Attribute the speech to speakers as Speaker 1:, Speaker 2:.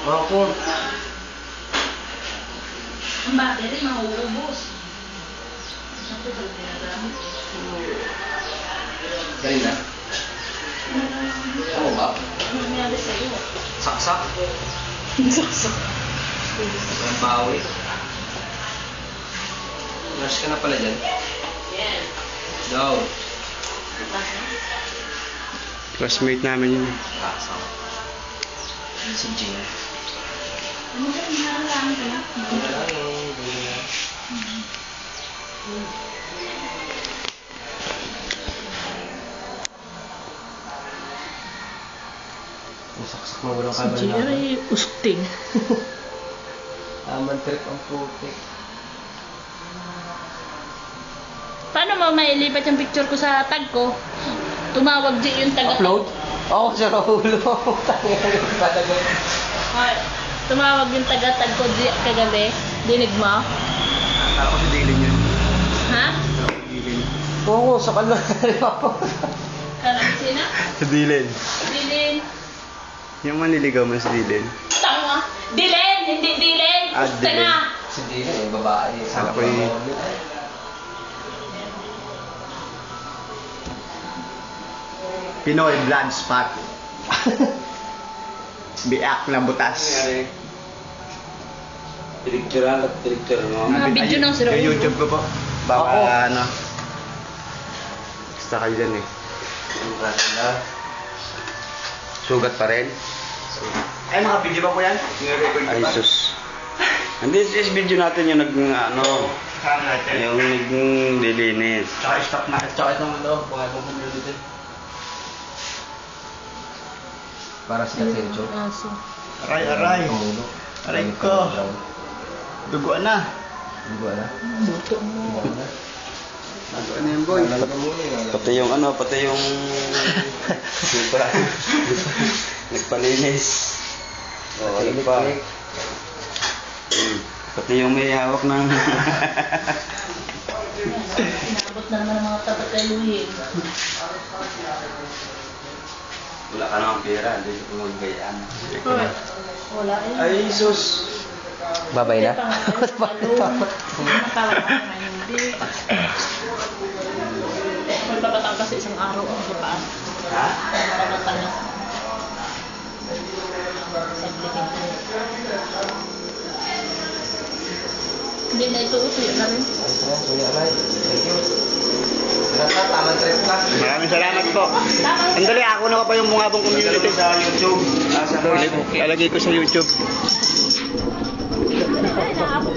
Speaker 1: Ako.
Speaker 2: Ang battery, mauubos. Ito pala ginagamit.
Speaker 1: Dali na. Ano ba?
Speaker 2: Ano nangyari sa'yo?
Speaker 1: Saksak.
Speaker 2: Saksak.
Speaker 1: Ang bawi. Nurse ka na pala dyan. Go.
Speaker 3: Classmate namin yun.
Speaker 1: Saksak. Si Jane.
Speaker 2: Ano ba? Nangyari ka na?
Speaker 1: Saksak mo walang
Speaker 2: Si
Speaker 1: kamera.
Speaker 2: Jerry, usting.
Speaker 1: Aman trip ang putik.
Speaker 2: Paano mo mailipat yung picture ko sa tag ko? Tumawag di yung taga...
Speaker 1: Upload? Oo, sa Rahulo.
Speaker 2: Ay, tumawag yung taga-tag ko di kagabi. Dinig mo?
Speaker 3: Ako si Dylan yun.
Speaker 2: Ha?
Speaker 1: Oo, sa kanila.
Speaker 2: Kanang sina?
Speaker 3: Si Dylan.
Speaker 2: Dilin.
Speaker 3: Yung maniligaw mo si Dylan.
Speaker 2: Tanga. Dilin! Hindi Dilin!
Speaker 3: Ah,
Speaker 2: Tanga.
Speaker 3: Dilin.
Speaker 1: Si Dina eh, babae.
Speaker 3: Akala ko yung... Pinoy blood spot. Biak na butas.
Speaker 4: Pinicturean at pinicture mo.
Speaker 2: Mga video ng si Raul.
Speaker 3: Yung YouTube ko po. Baka
Speaker 1: Oo.
Speaker 3: ano. Basta kayo dyan eh. Sugat pa rin. Ay, mga video ba po yan?
Speaker 4: Ay, sus. Hindi, is video natin yung ano, yung naglilinis.
Speaker 3: Tsaka stop na.
Speaker 1: Tsaka itong ano, kung ano kung dito. Para sa Katencho.
Speaker 2: Aso.
Speaker 3: Aray, aray. Aray ko. Dugo na.
Speaker 1: Hindi ba na?
Speaker 2: Buto mo.
Speaker 3: Dugo na yung boy.
Speaker 4: Pati yung ano, pati yung... Diba? Nagpalinis. O, ano pa? Pati yung may hawak ng...
Speaker 2: Inabot na naman ang mga tapat kay Luhin.
Speaker 4: Wala ka namang pera, hindi ko magbigyan.
Speaker 2: Wala eh.
Speaker 4: Ay, sus!
Speaker 1: Babay na?
Speaker 2: Matawag ka naman hindi. Magpapatang kasi isang araw ang kapaan.
Speaker 4: Ha?
Speaker 2: Magpapatang na. Hindi na ito uso yun na rin.
Speaker 1: Kuya Alay, thank you. Salamat, tamang trip ka.
Speaker 3: Maraming salamat po. Ang dali, ako na pa yung Bungabong Community sa YouTube. Sa Facebook. Lalagay ko sa YouTube.
Speaker 2: Ay, naabot